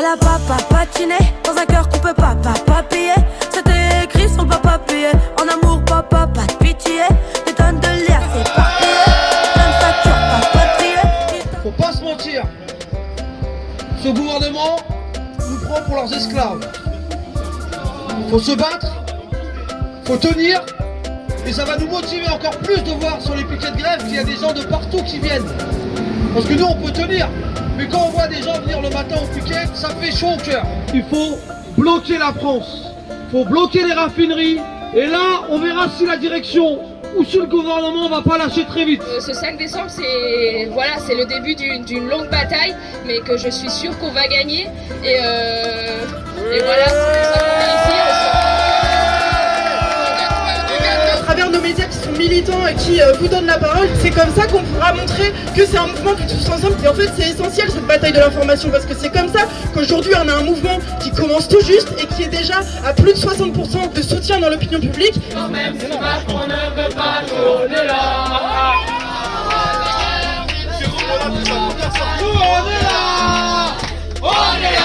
Elle a pas patiné dans un cœur qu'on peut pas payer. C'était écrit sur le papier. En amour, papa, pas de pitié. Des tonnes de liasses éparpillées. Plein de factures, pas de trier. Faut pas se mentir. Ce gouvernement nous prend pour leurs esclaves. Faut se battre, faut tenir, et ça va nous motiver encore plus de voir sur les piquets de grève qu'il y a des gens de partout qui viennent. Parce que nous on peut tenir, mais quand on voit des gens venir le matin au piquet, ça fait chaud au cœur. Il faut bloquer la France, il faut bloquer les raffineries, et là on verra si la direction ou si le gouvernement va pas lâcher très vite. Ce 5 décembre, c'est le début d'une longue bataille, mais que je suis sûre qu'on va gagner. Et voilà, c'est pour ça qu'on est ici. À travers nos médias qui sont militants et qui vous donnent la parole, c'est comme ça qu'on pourra montrer que c'est un mouvement qui est tous ensemble. Et en fait, c'est essentiel cette bataille de l'information, parce que c'est comme ça qu'aujourd'hui on a un mouvement qui commence tout juste et qui est déjà à plus de 60% de soutien dans l'opinion publique. Même si Macron ne veut pas, on est là. Nous on est là. On est là.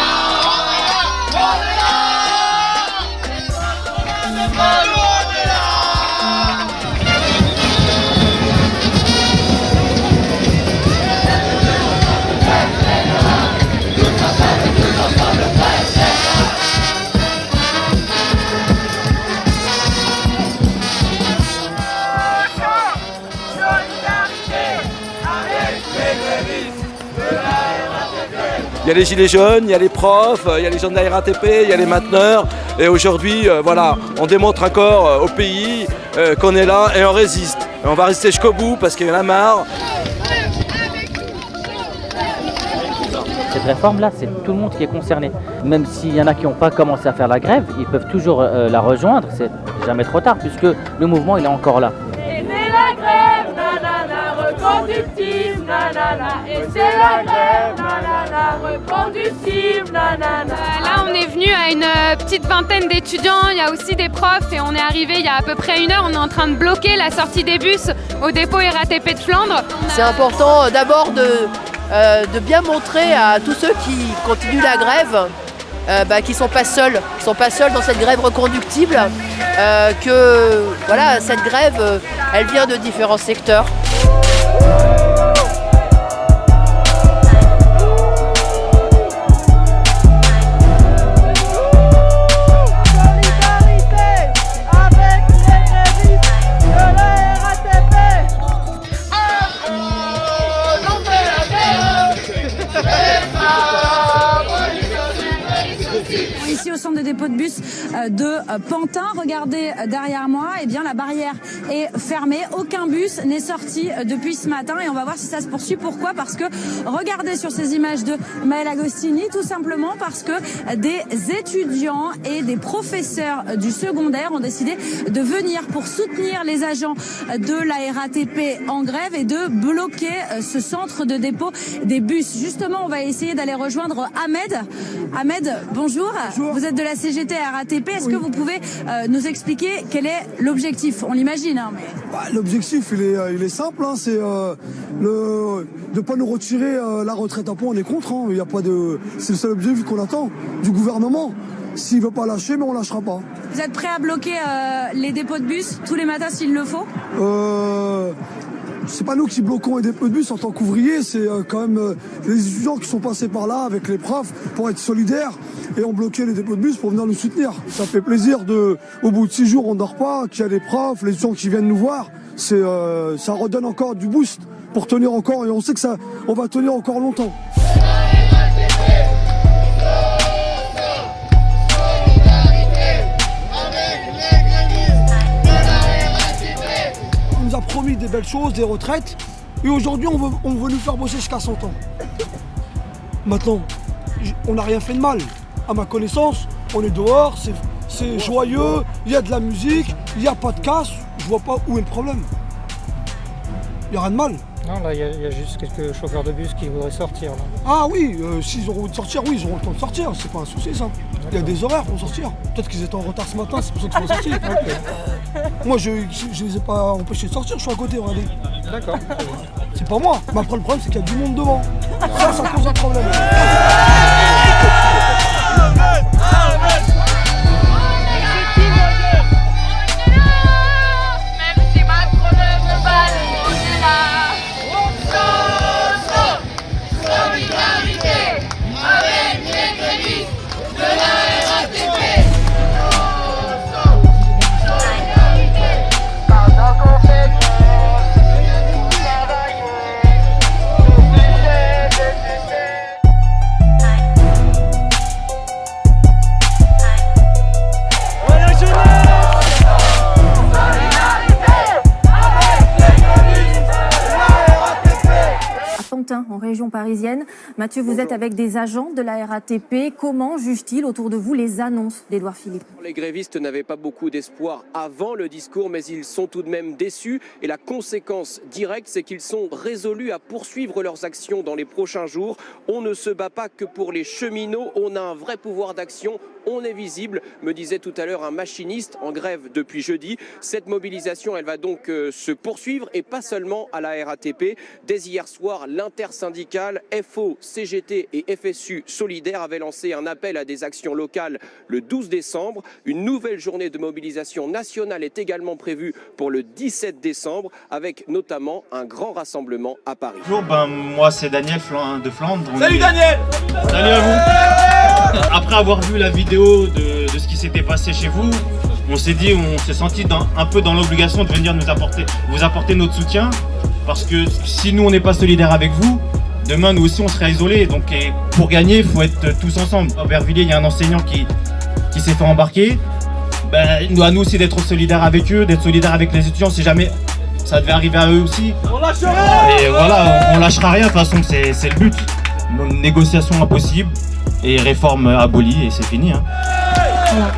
Il y a les gilets jaunes, il y a les profs, il y a les gens de la RATP, il y a les mainteneurs. Et aujourd'hui, voilà, on démontre encore au pays qu'on est là et on résiste. Et on va rester jusqu'au bout parce qu'il y en a marre. Cette réforme-là, c'est tout le monde qui est concerné. Même s'il y en a qui n'ont pas commencé à faire la grève, ils peuvent toujours la rejoindre. C'est jamais trop tard puisque le mouvement il est encore là. Et c'est la grève, nanana, reconductible, nanana. Et c'est la grève, nanana, reconductible, nanana. Là, on est venu à une petite vingtaine d'étudiants. Il y a aussi des profs et on est arrivé il y a à peu près 1 heure. On est en train de bloquer la sortie des bus au dépôt RATP de Flandre. C'est important d'abord de bien montrer à tous ceux qui continuent la grève qu'ils ne sont pas seuls. Ils ne sont pas seuls dans cette grève reconductible. Que voilà, cette grève, elle vient de différents secteurs. Ici au centre de dépôt de bus de Pantin, regardez derrière moi, eh bien la barrière est fermée, aucun bus n'est sorti depuis ce matin et on va voir si ça se poursuit. Pourquoi ? Parce que regardez sur ces images de Maëlle Agostini, tout simplement parce que des étudiants et des professeurs du secondaire ont décidé de venir pour soutenir les agents de la RATP en grève et de bloquer ce centre de dépôt des bus. Justement, on va essayer d'aller rejoindre Ahmed. Ahmed, bonjour. Bonjour. Vous êtes de la CGT RATP. Est-ce que vous pouvez nous expliquer quel est l'objectif ? On l'imagine. Hein, mais... L'objectif, il est simple. Hein, c'est de ne pas nous retirer la retraite à points. On est contre. Hein, y a pas de... C'est le seul objectif qu'on attend du gouvernement. S'il ne veut pas lâcher, mais on ne lâchera pas. Vous êtes prêt à bloquer les dépôts de bus tous les matins s'il le faut ? C'est pas nous qui bloquons les dépôts de bus en tant qu'ouvriers, c'est quand même les étudiants qui sont passés par là avec les profs pour être solidaires et ont bloqué les dépôts de bus pour venir nous soutenir. Ça fait plaisir au bout de 6 jours on ne dort pas, qu'il y a des profs, les étudiants qui viennent nous voir. Ça redonne encore du boost pour tenir encore et on sait que on va tenir encore longtemps. On nous a promis des belles choses, des retraites, et aujourd'hui on veut nous faire bosser jusqu'à 100 ans. Maintenant, on n'a rien fait de mal. À ma connaissance, on est dehors, c'est joyeux, il y a de la musique, il n'y a pas de casse, je vois pas où est le problème. Il n'y a rien de mal. Non, là, il y a juste quelques chauffeurs de bus qui voudraient sortir. Là. Ah oui, s'ils auront envie de sortir, oui, ils auront le temps de sortir, c'est pas un souci ça. Il y a des horaires pour sortir. Peut-être qu'ils étaient en retard ce matin, c'est pour ça qu'ils sont sortis. Moi, je les ai pas empêchés de sortir, je suis à côté, regardez. D'accord. C'est pas moi. Mais après, le problème, c'est qu'il y a du monde devant. Ça cause un problème. parisienne. Mathieu, vous êtes avec des agents de la RATP. Comment jugent-ils autour de vous les annonces d'Édouard Philippe? Les grévistes n'avaient pas beaucoup d'espoir avant le discours, mais ils sont tout de même déçus. Et la conséquence directe, c'est qu'ils sont résolus à poursuivre leurs actions dans les prochains jours. On ne se bat pas que pour les cheminots, on a un vrai pouvoir d'action. On est visible, me disait tout à l'heure un machiniste en grève depuis jeudi. Cette mobilisation, elle va donc se poursuivre et pas seulement à la RATP. Dès hier soir, l'intersyndicale FO, CGT et FSU Solidaire avait lancé un appel à des actions locales le 12 décembre. Une nouvelle journée de mobilisation nationale est également prévue pour le 17 décembre avec notamment un grand rassemblement à Paris. Bonjour, moi c'est Daniel de Flandre. Salut Daniel! Salut à vous! Après avoir vu la vidéo de ce qui s'était passé chez vous, on s'est senti un peu dans l'obligation de venir vous apporter notre soutien, parce que si nous on n'est pas solidaires avec vous, demain nous aussi on sera isolés. Donc pour gagner, il faut être tous ensemble. À Aubervilliers, il y a un enseignant qui s'est fait embarquer. À nous aussi d'être solidaires avec eux, d'être solidaires avec les étudiants si jamais ça devait arriver à eux aussi. On lâchera rien. Et voilà, on lâchera rien, de toute façon c'est le but. Négociation impossible et réforme abolie et c'est fini. Hein. Voilà.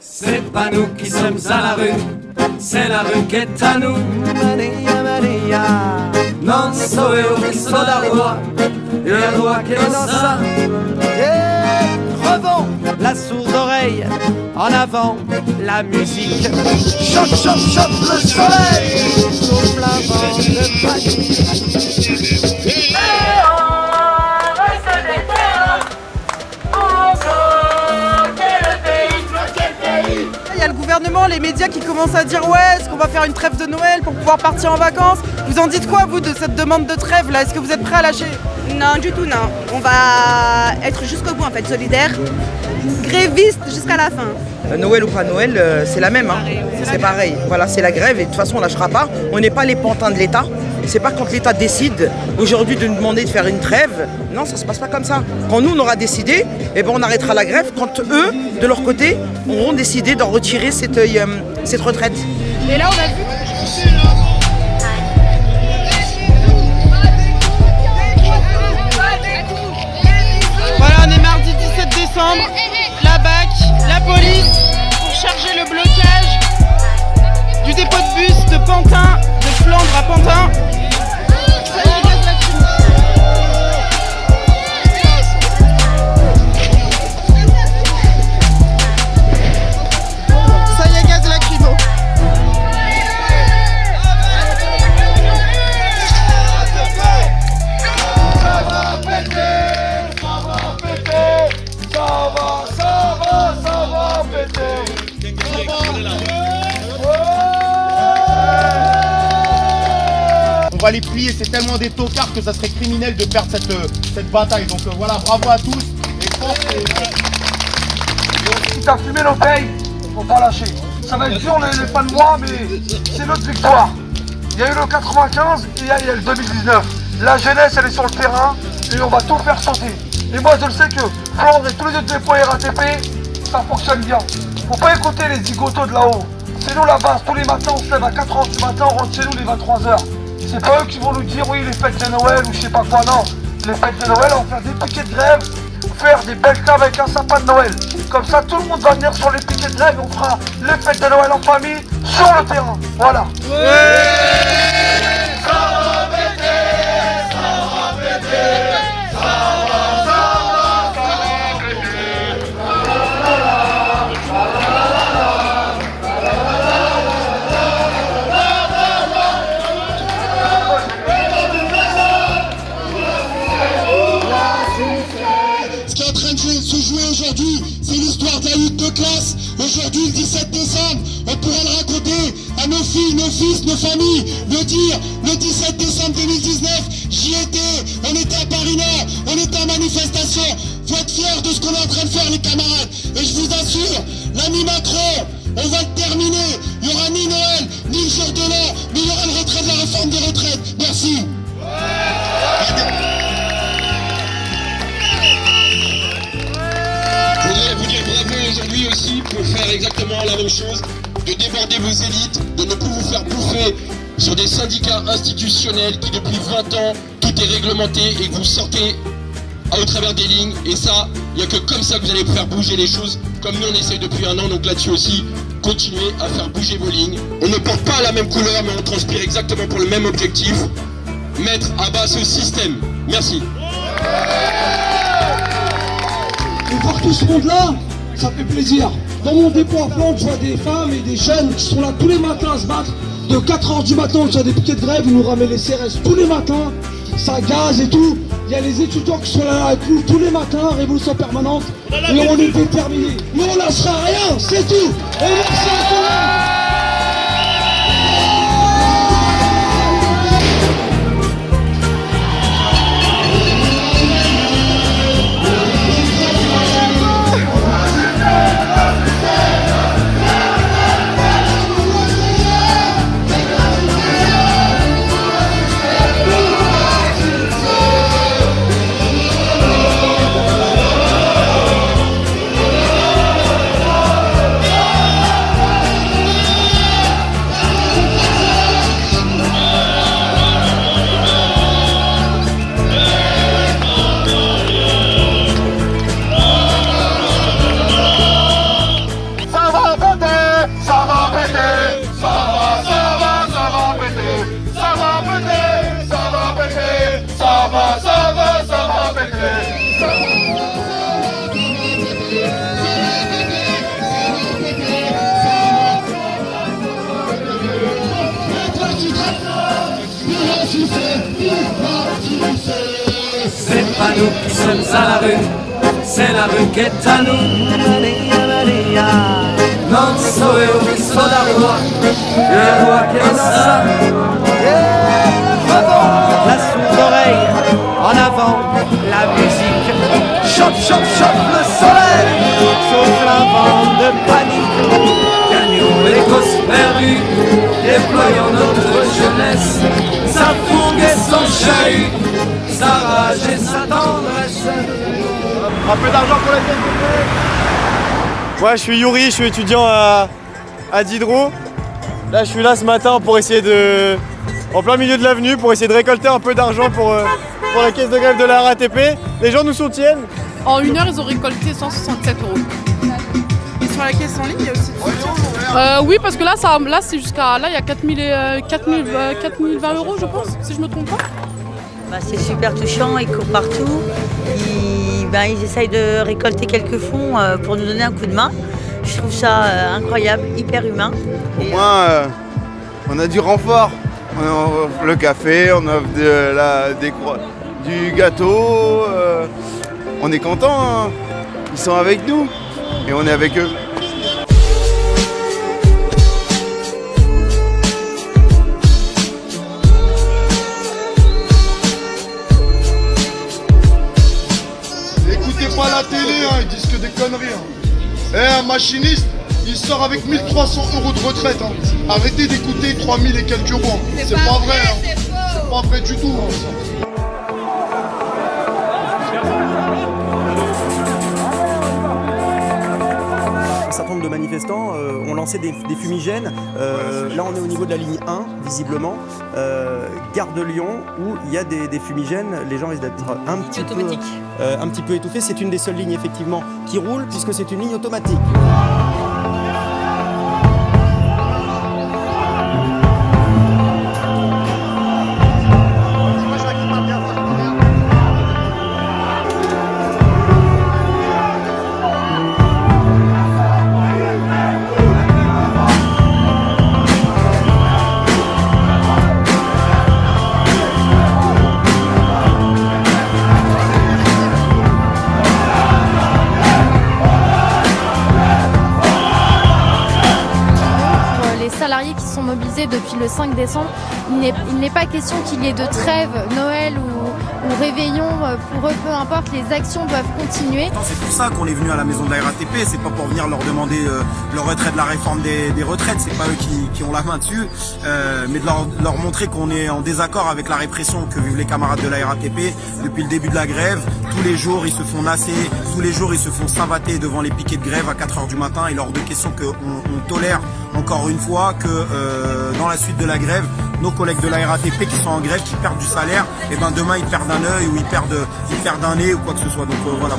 C'est pas nous qui sommes à la rue, c'est la rue qui est à nous. Maria, Maria, non so eu che so da roi, et la roi qui est dans ça. Revends la sourde oreille, en avant la musique. Choc, choc, choc le soleil, souffle avant le panier. Il y a le gouvernement, les médias qui commencent à dire ouais, est-ce qu'on va faire une trêve de Noël pour pouvoir partir en vacances? Vous en dites quoi vous de cette demande de trêve là? Est-ce que vous êtes prêts à lâcher? Non, du tout non. On va être jusqu'au bout en fait, solidaire, gréviste jusqu'à la fin. Noël ou pas Noël, c'est la même, hein. C'est pareil. Voilà, c'est la grève et de toute façon on lâchera pas. On n'est pas les pantins de l'État. C'est pas quand l'État décide aujourd'hui de nous demander de faire une trêve. Non, ça se passe pas comme ça. Quand nous on aura décidé, eh ben on arrêtera la grève quand eux, de leur côté, auront décidé d'en retirer cette retraite. Et là on a vu. Voilà, on est mardi 17 décembre. La BAC, la police, pour charger le blocage du dépôt de bus de Pantin, de Flandre à Pantin. Ça y est, gaz lacrymo. On va les plier, c'est tellement des tocards que ça serait criminel de perdre cette bataille. Donc voilà, bravo à tous. Et je pense que... Si t'as fumé nos payes, faut pas lâcher. Ça va être dur les fins de mois, mais c'est notre victoire. Il y a eu le 95 et il y a le 2019. La jeunesse, elle est sur le terrain et on va tout faire sauter. Et moi, je le sais que Flandre et tous les autres dépôts RATP, ça fonctionne bien. Faut pas écouter les zigotos de là-haut. C'est nous la base, tous les matins, on se lève à 4h du matin, on rentre chez nous les 23h. C'est pas eux qui vont nous dire oui les fêtes de Noël ou je sais pas quoi, non. Les fêtes de Noël, on va faire des piquets de grève, faire des belles tables avec un sapin de Noël. Comme ça tout le monde va venir sur les piquets de grève et on fera les fêtes de Noël en famille sur le terrain. Voilà. C'est l'histoire de la lutte de classe. Aujourd'hui, le 17 décembre, on pourrait le raconter à nos filles, nos fils, nos familles. Le dire, le 17 décembre 2019, j'y étais, on était à Paris Nord, on était en manifestation. Faut être fiers de ce qu'on est en train de faire, les camarades. Et je vous assure, l'ami Macron, on va le terminer. Il n'y aura ni Noël, ni le jour de l'an, mais il y aura le retrait de la réforme des retraites. Merci. Je voudrais vous dire bravo aujourd'hui aussi pour faire exactement la même chose, de déborder vos élites, de ne plus vous faire bouffer sur des syndicats institutionnels qui depuis 20 ans, tout est réglementé et que vous sortez au travers des lignes. Et ça, il n'y a que comme ça que vous allez faire bouger les choses, comme nous on essaye depuis un an, donc là-dessus aussi, continuez à faire bouger vos lignes. On ne porte pas la même couleur, mais on transpire exactement pour le même objectif, mettre à bas ce système. Merci. Et voir tout ce monde-là, ça fait plaisir. Dans mon dépôt à Flandre, je vois des femmes et des jeunes qui sont là tous les matins à se battre. De 4h du matin, on tient des piquets de grève, ils nous ramènent les CRS tous les matins. Ça gaze et tout. Il y a les étudiants qui sont là avec nous tous les matins, révolution permanente. Et on est déterminés. Mais on lâchera rien, c'est tout. Et merci à tout le monde. C'est pas nous qui sommes à la rue, c'est la rue qui est à nous. Non so io che sono da rua, la rua che è ça. La sourde oreille, en avant, la musique. Chope, chope, chope le soleil, souffle un vent de panique. Gagnons les causes perdues, déployons notre jeunesse, sa fougue et son chahut, sa rage et sa tendresse. Un peu d'argent pour la TNT. Moi je suis Yuri, je suis étudiant à Diderot. Là je suis là ce matin pour essayer de... en plein milieu de l'avenue, pour essayer de récolter un peu d'argent pour la caisse de grève de la RATP. Les gens nous soutiennent. En 1 heure ils ont récolté 167 €. Et sur la caisse en ligne il y a aussi oui parce que là c'est jusqu'à... Là il y a 4020 € je pense, si je me trompe pas. C'est super touchant, ils courent partout. Ils essayent de récolter quelques fonds pour nous donner un coup de main. Je trouve ça incroyable, hyper humain. Au moins, on a du renfort. On offre le café, on offre du gâteau. On est contents, hein. Ils sont avec nous et on est avec eux. Pas la télé, hein, ils disent que des conneries. Un machiniste, il sort avec 1300 € de retraite. Arrêtez d'écouter 3000 et quelques euros. C'est pas vrai. C'est pas vrai du tout. Un certain nombre de manifestants ont lancé des fumigènes. Là, on est au niveau de la ligne 1, visiblement. Gare de Lyon, où il y a des fumigènes. Les gens risquent d'être un petit peu étouffés. C'est une des seules lignes, effectivement, qui roule, puisque c'est une ligne automatique. Qui sont mobilisés depuis le 5 décembre, il n'est pas question qu'il y ait de trêve Noël ou réveillon, pour eux, peu importe, les actions doivent continuer. C'est pour ça qu'on est venu à la maison de la RATP, c'est pas pour venir leur demander le retrait de la réforme des retraites, c'est pas eux qui ont la main dessus, mais de leur montrer qu'on est en désaccord avec la répression que vivent les camarades de la RATP depuis le début de la grève. Tous les jours ils se font nasser, tous les jours ils se font savater devant les piquets de grève à 4h du matin. Il est hors de question qu'on tolère encore une fois que dans la suite de la grève, nos collègues de la RATP qui sont en grève, qui perdent du salaire, et ben demain ils perdent un œil ou ils perdent un nez ou quoi que ce soit. Donc voilà.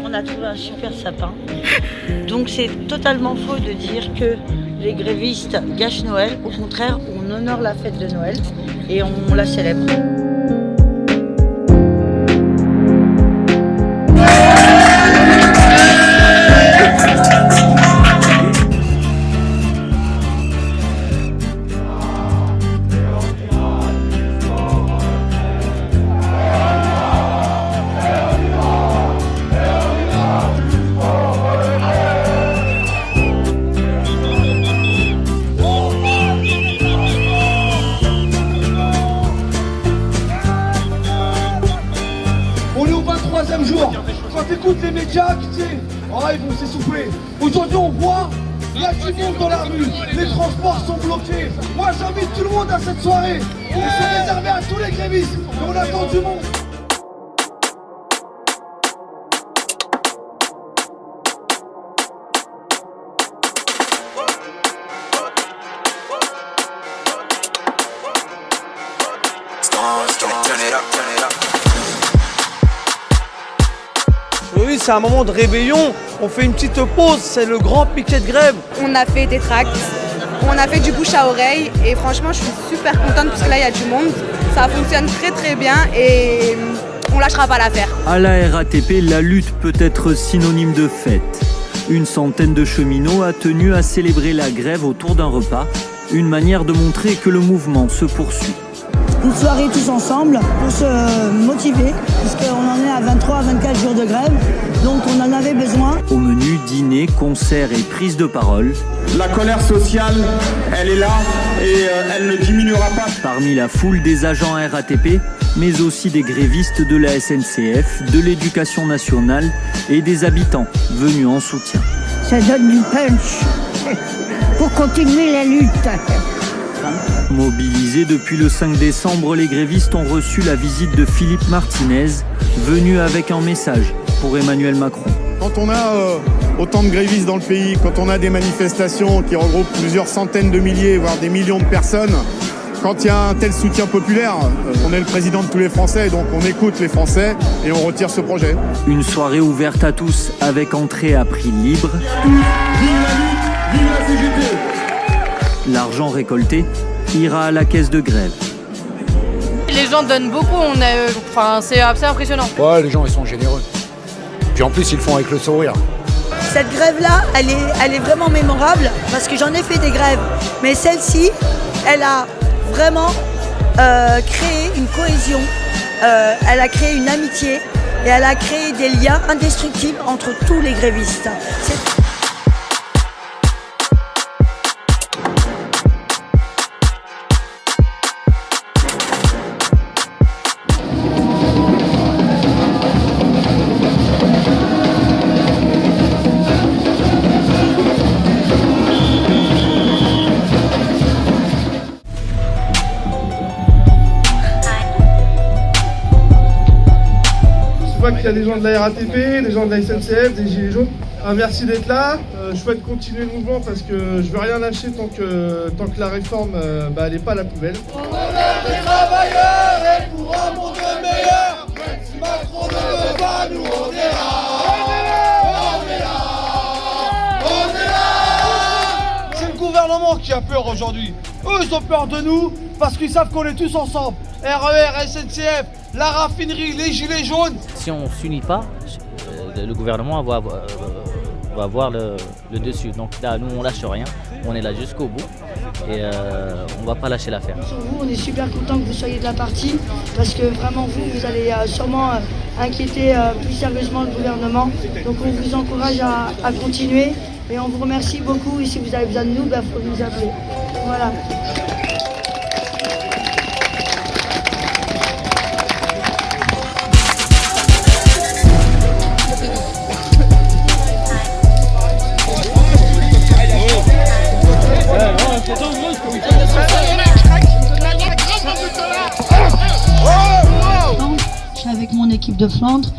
On a trouvé un super sapin. Donc c'est totalement faux de dire que les grévistes gâchent Noël. Au contraire, on honore la fête de Noël et on la célèbre. Jour. Quand tu écoutes les médias, tu sais, ils vont s'essouffler. Aujourd'hui, on voit, il y a du monde dans la rue, les transports sont bloqués. Moi, j'invite tout le monde à cette soirée. Et c'est réservé à tous les grévistes. Et on attend du monde. Oui, c'est un moment de réveillon, on fait une petite pause, c'est le grand piquet de grève. On a fait des tracts, on a fait du bouche à oreille et franchement je suis super contente parce que là il y a du monde. Ça fonctionne très très bien et on lâchera pas l'affaire. À la RATP, la lutte peut être synonyme de fête. Une centaine de cheminots a tenu à célébrer la grève autour d'un repas, une manière de montrer que le mouvement se poursuit. Une soirée tous ensemble pour se motiver, puisqu'on en est à 23 à 24 jours de grève, donc on en avait besoin. Au menu, dîner, concerts et prise de parole. La colère sociale, elle est là et elle ne diminuera pas. Parmi la foule des agents RATP, mais aussi des grévistes de la SNCF, de l'Éducation nationale et des habitants venus en soutien. Ça donne du punch pour continuer la lutte. Mobilisés depuis le 5 décembre, les grévistes ont reçu la visite de Philippe Martinez, venu avec un message pour Emmanuel Macron. Quand on a autant de grévistes dans le pays, quand on a des manifestations qui regroupent plusieurs centaines de milliers, voire des millions de personnes, quand il y a un tel soutien populaire, on est le président de tous les Français, donc on écoute les Français et on retire ce projet. Une soirée ouverte à tous avec entrée à prix libre. Vive la lutte, vive la CGT. L'argent récolté ira à la caisse de grève. Les gens donnent beaucoup, c'est assez impressionnant. Ouais, les gens ils sont généreux. Puis en plus ils le font avec le sourire. Cette grève-là, elle est vraiment mémorable parce que j'en ai fait des grèves. Mais celle-ci, elle a vraiment créé une cohésion, elle a créé une amitié et elle a créé des liens indestructibles entre tous les grévistes. Je vois qu'il y a des gens de la RATP, des gens de la SNCF, des Gilets jaunes. Merci d'être là. Je souhaite continuer le mouvement parce que je veux rien lâcher tant que la réforme elle n'est pas à la poubelle. On est des travailleurs et pour un monde meilleur, si Macron ne veut pas, nous on est là. On est là. On est là. C'est le gouvernement qui a peur aujourd'hui. Eux, ils ont peur de nous parce qu'ils savent qu'on est tous ensemble. RER, SNCF, la raffinerie, les gilets jaunes. Si on ne s'unit pas, le gouvernement va va avoir le dessus. Donc là, nous, on lâche rien, on est là jusqu'au bout et on va pas lâcher l'affaire. Sur vous, on est super content que vous soyez de la partie parce que vraiment vous allez sûrement inquiéter plus sérieusement le gouvernement. Donc on vous encourage à continuer et on vous remercie beaucoup et si vous avez besoin de nous, il faut nous appeler. Voilà. Je suis avec mon équipe de Flandre.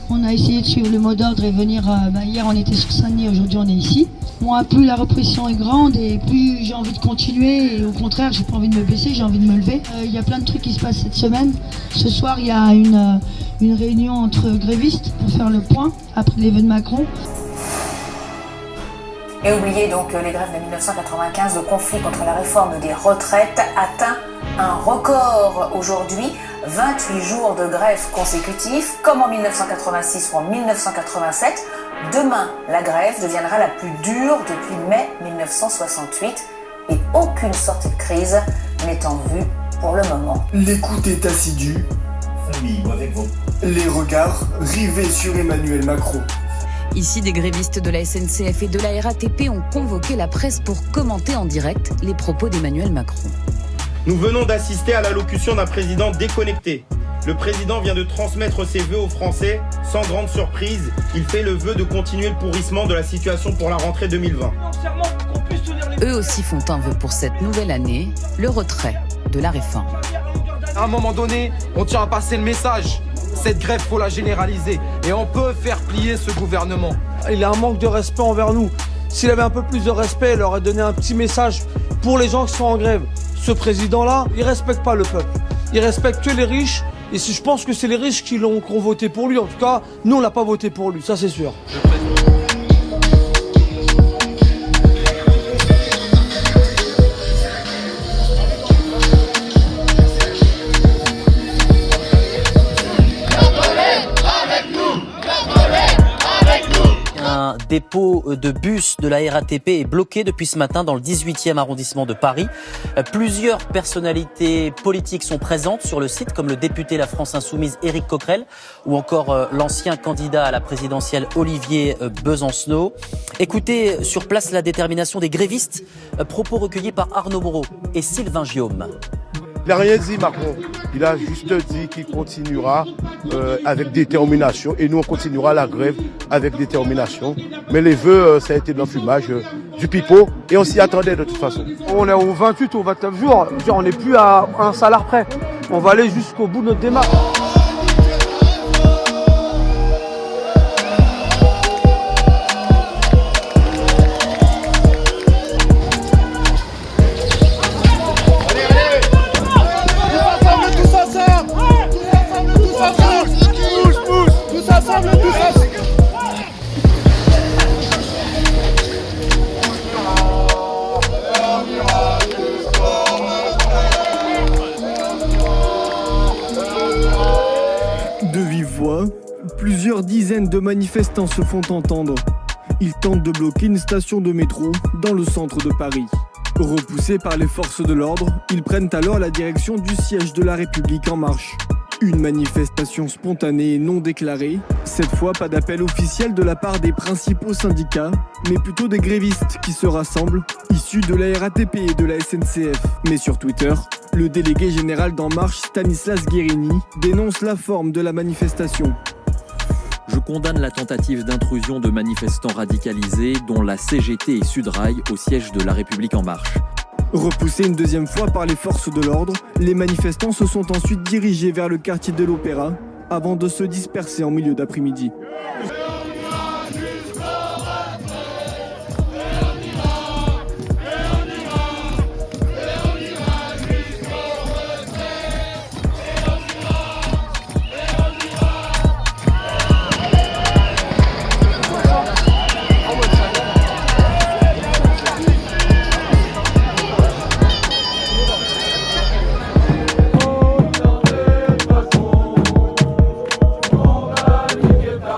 On a essayé de suivre le mot d'ordre et venir. Hier, on était sur Saint-Denis, aujourd'hui, on est ici. Moi, plus la répression est grande et plus j'ai envie de continuer. Et au contraire, j'ai pas envie de me baisser, j'ai envie de me lever. Il y a plein de trucs qui se passent cette semaine. Ce soir, il y a une réunion entre grévistes pour faire le point après les vœux de Macron. Et oubliez donc les grèves de 1995, le conflit contre la réforme des retraites atteint un record aujourd'hui. 28 jours de grève consécutifs, comme en 1986 ou en 1987. Demain, la grève deviendra la plus dure depuis mai 1968 et aucune sortie de crise n'est en vue pour le moment. L'écoute est assidue, les regards rivés sur Emmanuel Macron. Ici, des grévistes de la SNCF et de la RATP ont convoqué la presse pour commenter en direct les propos d'Emmanuel Macron. Nous venons d'assister à l'allocution d'un président déconnecté. Le président vient de transmettre ses vœux aux Français. Sans grande surprise, il fait le vœu de continuer le pourrissement de la situation pour la rentrée 2020. Eux aussi font un vœu pour cette nouvelle année, le retrait de la réforme. À un moment donné, on tient à passer le message. Cette grève, faut la généraliser. Et on peut faire plier ce gouvernement. Il a un manque de respect envers nous. S'il avait un peu plus de respect, il aurait donné un petit message pour les gens qui sont en grève. Ce président-là, il respecte pas le peuple. Il respecte que les riches. Et je pense que c'est les riches qui ont voté pour lui. En tout cas, nous, on l'a pas voté pour lui. Ça, c'est sûr. Un dépôt de bus de la RATP est bloqué depuis ce matin dans le 18e arrondissement de Paris. Plusieurs personnalités politiques sont présentes sur le site, comme le député La France Insoumise Éric Coquerel ou encore l'ancien candidat à la présidentielle Olivier Besancenot. Écoutez sur place la détermination des grévistes, propos recueillis par Arnaud Moreau et Sylvain Guillaume. Il n'a rien dit, Macron. Il a juste dit qu'il continuera avec détermination. Et nous, on continuera la grève avec détermination. Mais les vœux, ça a été de l'enfumage, du pipeau. Et on s'y attendait de toute façon. On est au 28 ou 29 jours. On n'est plus à un salaire près. On va aller jusqu'au bout de notre démarche. Plusieurs dizaines de manifestants se font entendre. Ils tentent de bloquer une station de métro dans le centre de Paris. Repoussés par les forces de l'ordre, ils prennent alors la direction du siège de La République En Marche. Une manifestation spontanée et non déclarée. Cette fois, pas d'appel officiel de la part des principaux syndicats, mais plutôt des grévistes qui se rassemblent, issus de la RATP et de la SNCF. Mais sur Twitter, le délégué général d'En Marche, Stanislas Guérini, dénonce la forme de la manifestation. Je condamne la tentative d'intrusion de manifestants radicalisés, dont la CGT et Sudrail, au siège de La République En Marche. Repoussés une deuxième fois par les forces de l'ordre, les manifestants se sont ensuite dirigés vers le quartier de l'Opéra, avant de se disperser en milieu d'après-midi.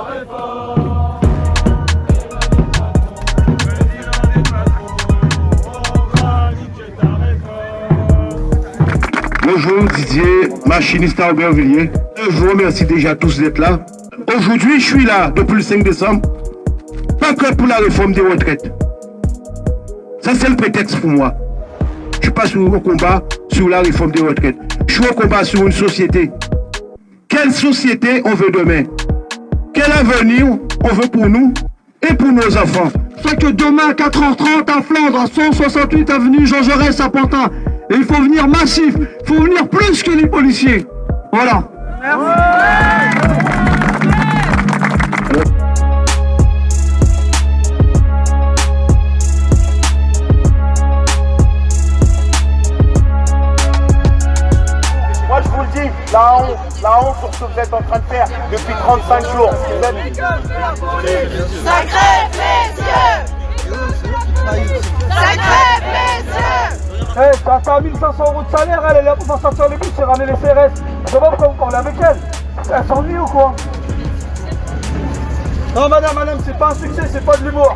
Réforme. Bonjour Didier, machiniste à Aubervilliers. Je vous remercie déjà tous d'être là. Aujourd'hui, je suis là depuis le 5 décembre. Pas que pour la réforme des retraites. Ça, c'est le prétexte pour moi. Je ne suis pas au combat sur la réforme des retraites. Je suis au combat sur une société. Quelle société on veut demain? Quel avenir on veut pour nous et pour nos enfants? C'est que demain, à 4h30 à Flandre, à 168 avenue Jean Jaurès à Pantin. Et il faut venir massif, il faut venir plus que les policiers. Voilà. Moi je vous le dis, la honte sur ce que vous êtes en train de faire depuis 35 jours. Ça crève les yeux. Ça crève les yeux. Hey, t'as 1500 € de salaire, elle est là pour s'en sortir les bus, c'est ramener les CRS. Je sais pas pourquoi vous parlez avec elle. Elle s'ennuie ou quoi? Non madame, c'est pas un succès, c'est pas de l'humour.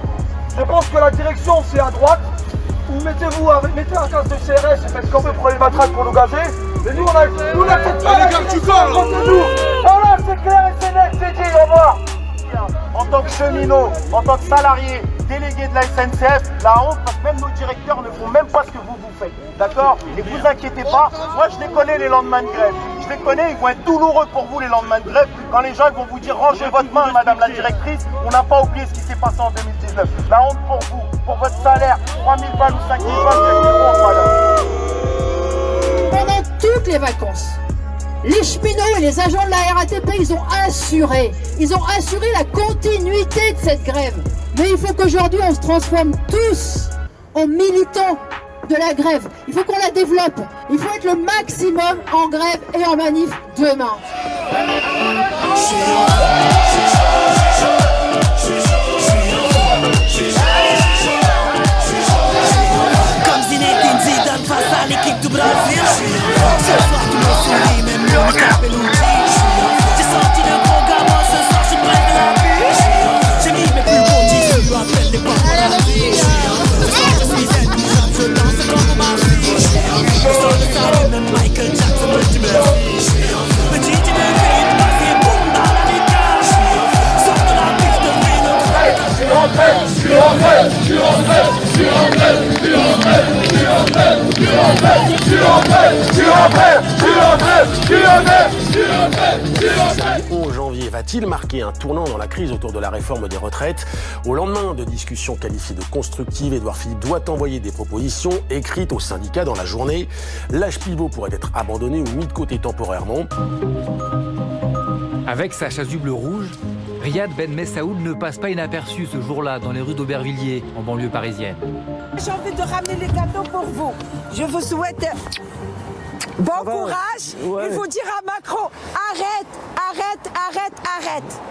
Je pense que la direction c'est à droite. Ou mettez un casque de CRS et faites comme prenez le matraque pour nous gazer. Et nous on accepte pas. Les gars, tu parles. Voilà, c'est clair et c'est net, c'est dit, au revoir. En tant que cheminot, en tant que salarié, délégué de la SNCF, la honte parce que même nos directeurs ne font même pas ce que vous faites. D'accord? Et vous inquiétez pas, moi je les connais les lendemains de grève. Je les connais, ils vont être douloureux pour vous les lendemains de grève. Quand les gens ils vont vous dire rangez votre main madame la directrice, on n'a pas oublié ce qui s'est passé en 2019. La honte pour vous, pour votre salaire, 3 000 balles ou 5 000 balles, madame. Pendant toutes les vacances, les cheminots et les agents de la RATP, ils ont assuré la continuité de cette grève. Mais il faut qu'aujourd'hui on se transforme tous en militants de la grève. Il faut qu'on la développe. Il faut être le maximum en grève et en manif demain. Comme Zinedine Zidane face à l'équipe du Brésil. Ce soir tout le monde sourit, même Monica Bellucci. J'ai sorti le gros gamin, ce soir je suis près de la vie. J'ai mis mes plus beaux tissus, je appelle les paparazzi. Ce soir je suis indisable, je danse comme ma fille. Je sors le salut, même Michael Jackson me dit merci. Me dit tu me fais une passe et boum dans la décage. Sors de la piste de vélo. Je suis rentré, je suis rentré, je suis rentré, je suis rentré, je suis rentré, je suis rentré, je suis rentré, je suis rentré, je suis rentré, je suis rentré, je suis rentré, je suis rentré, je suis rentré. Le 11 janvier va-t-il marquer un tournant dans la crise autour de la réforme des retraites? Au lendemain de discussions qualifiées de constructives, Édouard Philippe doit envoyer des propositions écrites aux syndicats dans la journée. L'âge pivot pourrait être abandonné ou mis de côté temporairement. Avec sa chasuble rouge, Riyad Ben Messaoud ne passe pas inaperçu ce jour-là dans les rues d'Aubervilliers, en banlieue parisienne. J'ai envie de ramener les gâteaux pour vous. Je vous souhaite bon courage. Ouais. Il faut dire à Macron, arrête, arrête, arrête, arrête.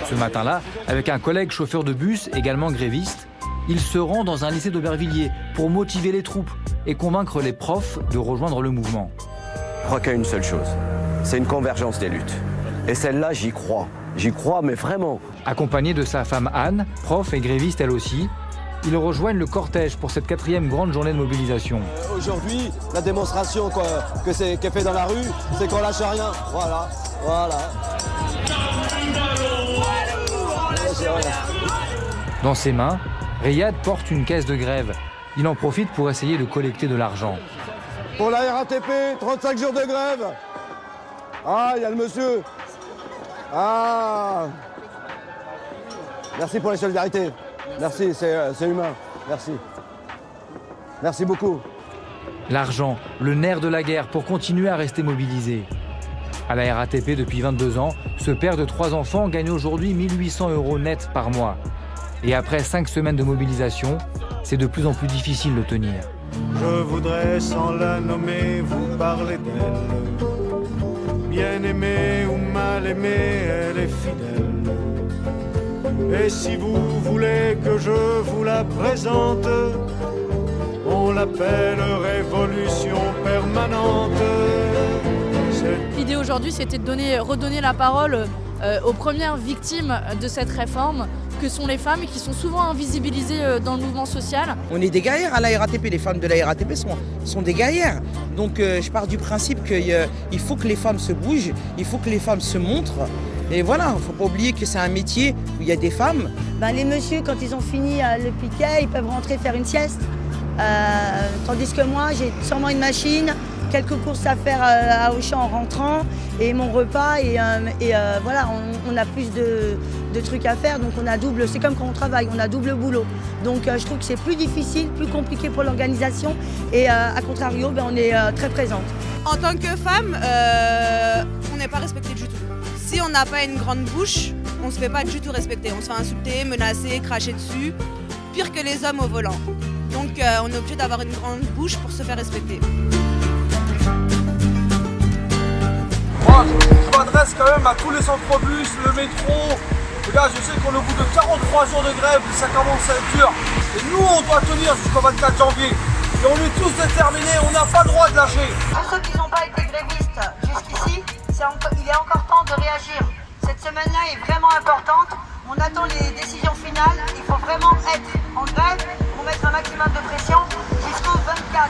Ce matin-là, avec un collègue chauffeur de bus, également gréviste, il se rend dans un lycée d'Aubervilliers pour motiver les troupes et convaincre les profs de rejoindre le mouvement. Je crois qu'il y a une seule chose, c'est une convergence des luttes. Et celle-là, j'y crois. J'y crois, mais vraiment. Accompagné de sa femme Anne, prof et gréviste elle aussi, ils rejoignent le cortège pour cette 4e grande journée de mobilisation. Aujourd'hui, la démonstration qu'est fait dans la rue, c'est qu'on lâche rien. Voilà, voilà. Dans ses mains, Riyad porte une caisse de grève. Il en profite pour essayer de collecter de l'argent. Pour la RATP, 35 jours de grève. Ah, il y a le monsieur. Ah. Merci pour les solidarités. Merci, c'est humain. Merci. Merci beaucoup. L'argent, le nerf de la guerre pour continuer à rester mobilisé. À la RATP depuis 22 ans, ce père de 3 enfants gagne aujourd'hui 1 800 € net par mois. Et après 5 semaines de mobilisation, c'est de plus en plus difficile de tenir. Je voudrais sans la nommer vous parler d'elle. Bien aimée ou mal aimée, elle est fidèle. Et si vous voulez que je vous la présente, on l'appelle révolution permanente. L'idée aujourd'hui, c'était de redonner la parole aux premières victimes de cette réforme, que sont les femmes et qui sont souvent invisibilisées dans le mouvement social. On est des guerrières à la RATP, les femmes de la RATP sont des guerrières. Donc je pars du principe qu'il faut que les femmes se bougent, il faut que les femmes se montrent. Et voilà, il ne faut pas oublier que c'est un métier où il y a des femmes. Les messieurs, quand ils ont fini le piquet, ils peuvent rentrer faire une sieste. Tandis que moi, j'ai sûrement une machine, quelques courses à faire à Auchan en rentrant et mon repas. Et voilà, on a plus de trucs à faire, donc on a double. C'est comme quand on travaille, on a double boulot. Donc je trouve que c'est plus difficile, plus compliqué pour l'organisation. Et à contrario, on est très présente. En tant que femme, on n'est pas respecté du tout. Si on n'a pas une grande bouche, on ne se fait pas du tout respecter. On se fait insulter, menacer, cracher dessus. Pire que les hommes au volant. Donc on est obligé d'avoir une grande bouche pour se faire respecter. Moi, je m'adresse quand même à tous les centres-bus, le métro. Les gars, je sais qu'on est au bout de 43 jours de grève, ça commence à être dur. Et nous, on doit tenir jusqu'au 24 janvier. Et on est tous déterminés, on n'a pas le droit de lâcher. Pour ceux qui n'ont pas été grévistes jusqu'ici, il est encore temps de réagir. Cette semaine-là est vraiment importante. On attend les décisions finales. Il faut vraiment être en grève pour mettre un maximum de pression jusqu'au 24.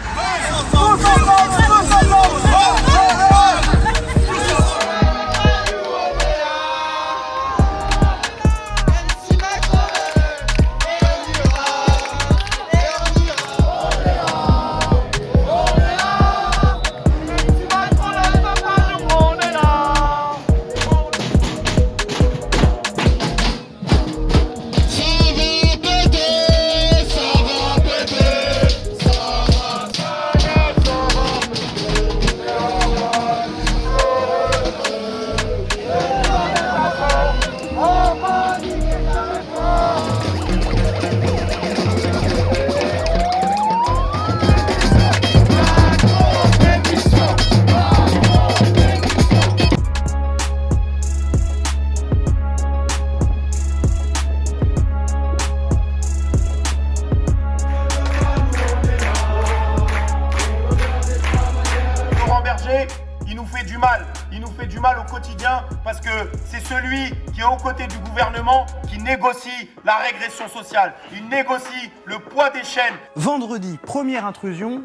Il nous fait du mal. Il nous fait du mal au quotidien parce que c'est celui qui est aux côtés du gouvernement qui négocie la régression sociale. Il négocie le poids des chaînes. Vendredi, première intrusion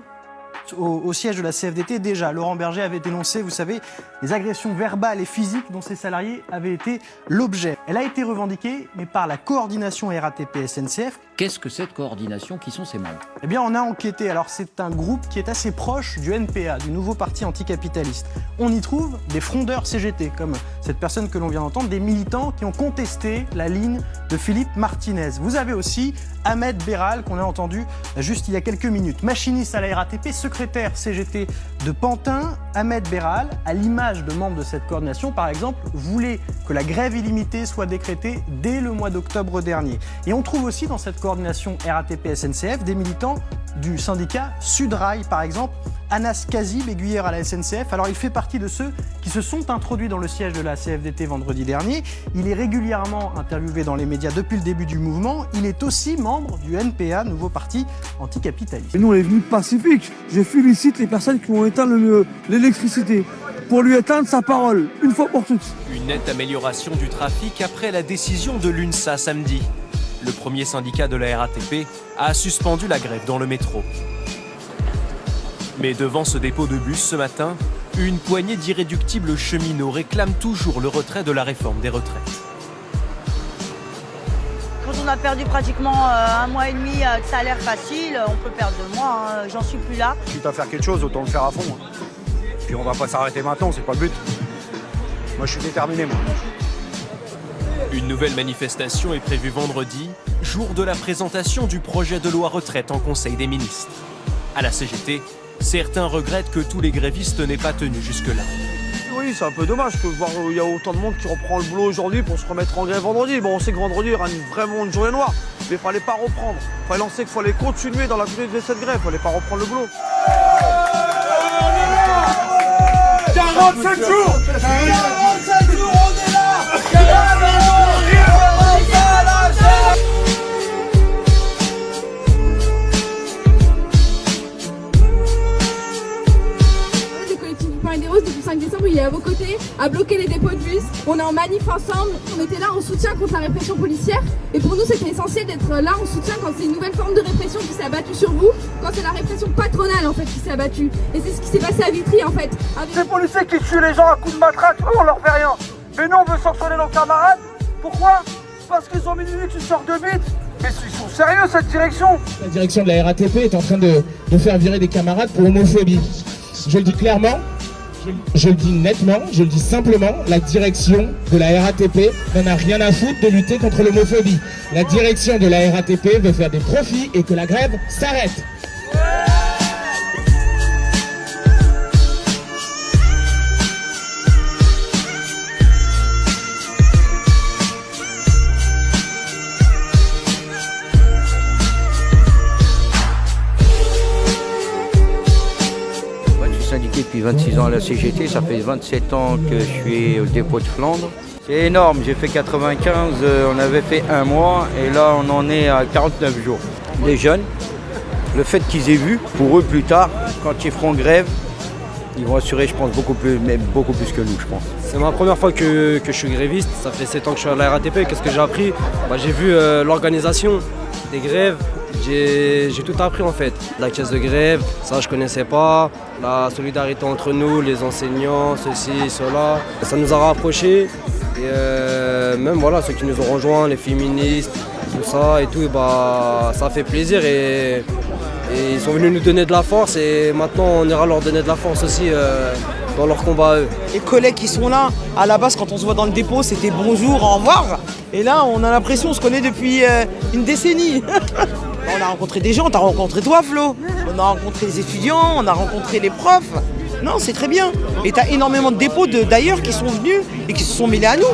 au siège de la CFDT. Déjà, Laurent Berger avait dénoncé, vous savez, les agressions verbales et physiques dont ses salariés avaient été l'objet. Elle a été revendiquée, mais par la coordination RATP-SNCF. Qu'est-ce que cette coordination? Qui sont ses membres? Eh bien, on a enquêté. Alors, c'est un groupe qui est assez proche du NPA, du nouveau parti anticapitaliste. On y trouve des frondeurs CGT, comme cette personne que l'on vient d'entendre, des militants qui ont contesté la ligne de Philippe Martinez. Vous avez aussi Ahmed Béral, qu'on a entendu juste il y a quelques minutes. Machiniste à la RATP, secrétaire CGT de Pantin. Ahmed Béral, à l'image de membres de cette coordination, par exemple, voulait que la grève illimitée soit décrétée dès le mois d'octobre dernier. Et on trouve aussi dans cette coordination RATP-SNCF des militants du syndicat Sudrail, par exemple, Anas Kazib, aiguilleur à la SNCF. Alors il fait partie de ceux qui se sont introduits dans le siège de la CFDT vendredi dernier. Il est régulièrement interviewé dans les médias depuis le début du mouvement. Il est aussi membre du NPA, nouveau parti anticapitaliste. Et nous, on est venus pacifiques. Je félicite les personnes qui ont éteint l'électricité pour lui éteindre sa parole, une fois pour toutes. Une nette amélioration du trafic après la décision de l'UNSA samedi. Le premier syndicat de la RATP a suspendu la grève dans le métro. Mais devant ce dépôt de bus ce matin, une poignée d'irréductibles cheminots réclament toujours le retrait de la réforme des retraites. Quand on a perdu pratiquement un mois et demi de salaire facile, on peut perdre 2 mois, hein. J'en suis plus là. Quitte à faire quelque chose, autant le faire à fond. Puis on va pas s'arrêter maintenant, c'est pas le but. Moi je suis déterminé, moi. Une nouvelle manifestation est prévue vendredi, jour de la présentation du projet de loi retraite en Conseil des ministres. À la CGT, certains regrettent que tous les grévistes n'aient pas tenu jusque-là. Oui, c'est un peu dommage que voir il y a autant de monde qui reprend le boulot aujourd'hui pour se remettre en grève vendredi. Bon, on sait que vendredi, il y aura vraiment une journée noire, mais il fallait pas reprendre. Il fallait lancer qu'il fallait continuer dans la durée de cette grève, il fallait pas reprendre le boulot. 47 jours 47 jours, on est là. Des collectifs du Paris des Roses depuis 5 décembre, il est à vos côtés, à bloquer les dépôts de bus. On est en manif ensemble, on était là en soutien contre la répression policière. Et pour nous, c'était essentiel d'être là en soutien quand c'est une nouvelle forme de répression qui s'est abattue sur vous, quand c'est la répression patronale en fait qui s'est abattue. Et c'est ce qui s'est passé à Vitry en fait. Ces policiers qui tuent les gens à coups de matraque, eux on leur fait rien. Mais nous on veut sanctionner nos camarades. Pourquoi? Parce qu'ils ont mis une sorte de bite. Mais ils sont sérieux cette direction? La direction de la RATP est en train de faire virer des camarades pour homophobie. Je le dis clairement, je le dis nettement, je le dis simplement, la direction de la RATP n'en a rien à foutre de lutter contre l'homophobie. La direction de la RATP veut faire des profits et que la grève s'arrête. Syndiqué depuis 26 ans à la CGT, ça fait 27 ans que je suis au dépôt de Flandre. C'est énorme, j'ai fait 95, on avait fait un mois et là on en est à 49 jours. Les jeunes, le fait qu'ils aient vu, pour eux plus tard, quand ils feront grève, ils vont assurer je pense beaucoup plus que nous je pense. C'est ma première fois que je suis gréviste, ça fait 7 ans que je suis à la RATP, qu'est-ce que j'ai appris? J'ai vu l'organisation des grèves. J'ai tout appris en fait. La caisse de grève, ça je connaissais pas. La solidarité entre nous, les enseignants, ceci, cela. Ça nous a rapprochés. Et même voilà, ceux qui nous ont rejoints, les féministes, tout ça et tout, ça fait plaisir et ils sont venus nous donner de la force et maintenant on ira leur donner de la force aussi dans leur combat à eux. Les collègues qui sont là, à la base quand on se voit dans le dépôt, c'était bonjour, au revoir. Et là on a l'impression qu'on se connaît depuis une décennie. On a rencontré des gens, t'as rencontré toi Flo, on a rencontré les étudiants, on a rencontré les profs. Non, c'est très bien. Et t'as énormément de dépôts d'ailleurs qui sont venus et qui se sont mêlés à nous.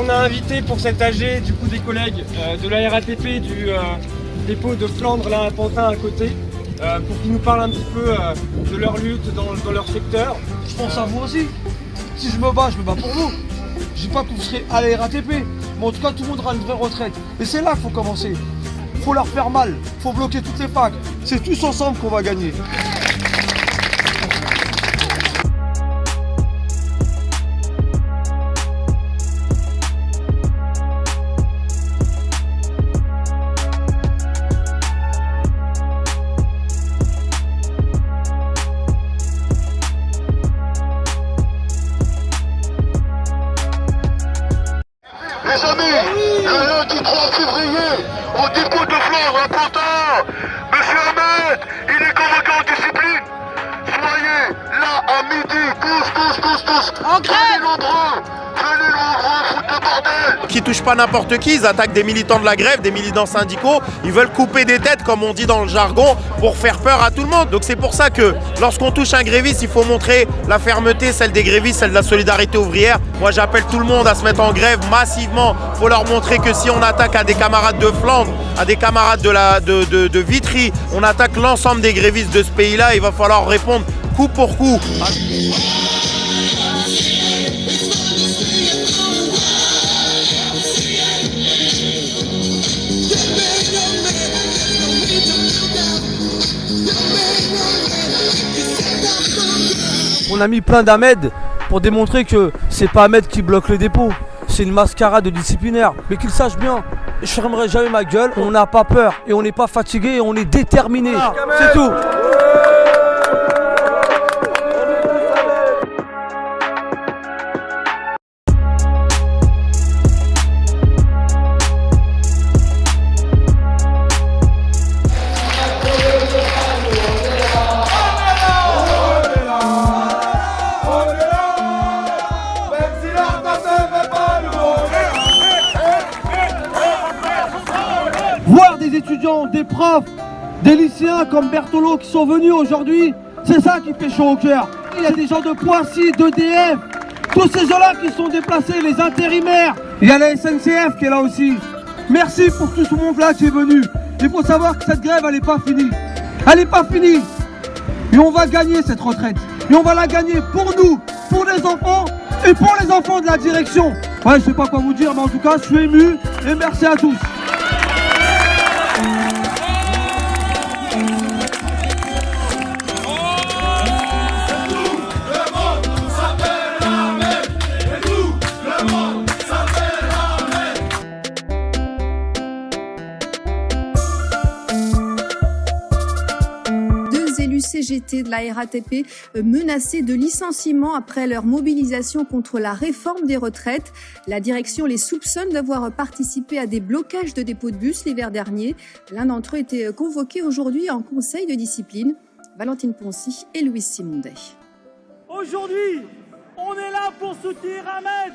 On a invité pour cet AG du coup des collègues de la RATP du dépôt de Flandre là à Pantin à côté pour qu'ils nous parlent un petit peu de leur lutte dans leur secteur. Je pense à vous aussi. Si je me bats pour vous. Je dis pas que vous serez à la RATP, mais en tout cas tout le monde aura une vraie retraite. Et c'est là qu'il faut commencer. Faut leur faire mal, faut bloquer toutes les facs. C'est tous ensemble qu'on va gagner. Les amis, le lundi 3 février, au dépôt de Flandre à Pantin, Monsieur Ahmed, il est convoqué en discipline. Soyez là à midi, tous. En grève. Venez nombreux, foutre le bordel. Qui touchent pas n'importe qui, ils attaquent des militants de la grève, des militants syndicaux, ils veulent couper des têtes comme on dit dans le jargon pour faire peur à tout le monde. Donc c'est pour ça que lorsqu'on touche un gréviste, il faut montrer la fermeté, celle des grévistes, celle de la solidarité ouvrière. Moi j'appelle tout le monde à se mettre en grève massivement. Il faut leur montrer que si on attaque à des camarades de Flandre, à des camarades de Vitry, on attaque l'ensemble des grévistes de ce pays-là, il va falloir répondre coup pour coup. On a mis plein d'Ahmed pour démontrer que c'est pas Ahmed qui bloque les dépôts. C'est une mascarade de disciplinaire. Mais qu'ils sachent bien, je fermerai jamais ma gueule. On n'a pas peur et on n'est pas fatigué et on est déterminé. C'est tout. Voir des étudiants, des profs, des lycéens comme Bertolo qui sont venus aujourd'hui, c'est ça qui fait chaud au cœur. Il y a des gens de Poissy, d'EDF, tous ces gens-là qui sont déplacés, les intérimaires. Il y a la SNCF qui est là aussi. Merci pour tout ce monde-là qui est venu. Il faut savoir que cette grève, elle n'est pas finie. Elle n'est pas finie. Et on va gagner cette retraite. Et on va la gagner pour nous, pour les enfants et pour les enfants de la direction. Ouais, je sais pas quoi vous dire, mais en tout cas, je suis ému et merci à tous. CGT de la RATP menacés de licenciement après leur mobilisation contre la réforme des retraites. La direction les soupçonne d'avoir participé à des blocages de dépôts de bus l'hiver dernier. L'un d'entre eux était convoqué aujourd'hui en conseil de discipline. Valentine Poncy et Louise Simondet. Aujourd'hui, on est là pour soutenir Ahmed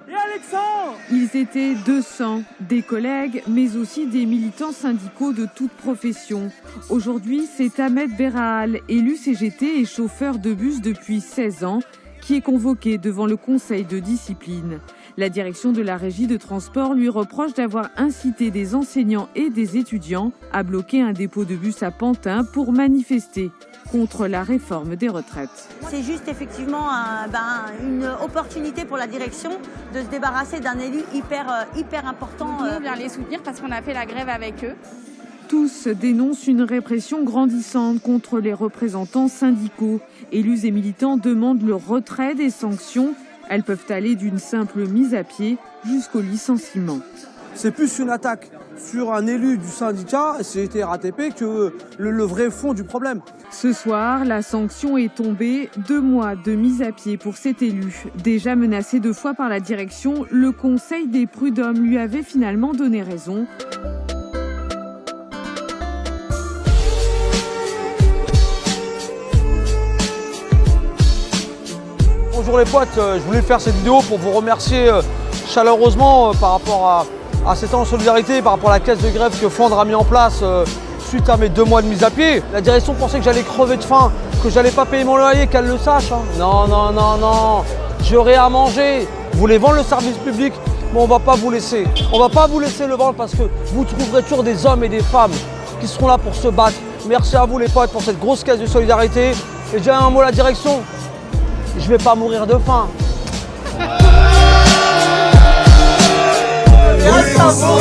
et Alexandre. Ils étaient 200, des collègues, mais aussi des militants syndicaux de toute profession. Aujourd'hui, c'est Ahmed Berahal, élu CGT et chauffeur de bus depuis 16 ans, qui est convoqué devant le conseil de discipline. La direction de la régie de transport lui reproche d'avoir incité des enseignants et des étudiants à bloquer un dépôt de bus à Pantin pour manifester contre la réforme des retraites. C'est juste effectivement une opportunité pour la direction de se débarrasser d'un élu hyper important. Nous, on vient les soutenir parce qu'on a fait la grève avec eux. Tous dénoncent une répression grandissante contre les représentants syndicaux. Élus et militants demandent le retrait des sanctions. Elles peuvent aller d'une simple mise à pied jusqu'au licenciement. C'est plus une attaque sur un élu du syndicat, CGT RATP, que le vrai fond du problème. Ce soir, la sanction est tombée. 2 mois de mise à pied pour cet élu. Déjà menacé 2 fois par la direction, le Conseil des prud'hommes lui avait finalement donné raison. Bonjour les potes, je voulais faire cette vidéo pour vous remercier chaleureusement par rapport à cet an de solidarité, par rapport à la caisse de grève que Flandre a mis en place suite à mes 2 mois de mise à pied. La direction pensait que j'allais crever de faim, que j'allais pas payer mon loyer, qu'elle le sache. Hein. Non, j'aurai à manger. Vous voulez vendre le service public, mais on va pas vous laisser. On va pas vous laisser le vendre parce que vous trouverez toujours des hommes et des femmes qui seront là pour se battre. Merci à vous les potes pour cette grosse caisse de solidarité. Et j'ai un mot à la direction. Je vais pas mourir de faim. Hasta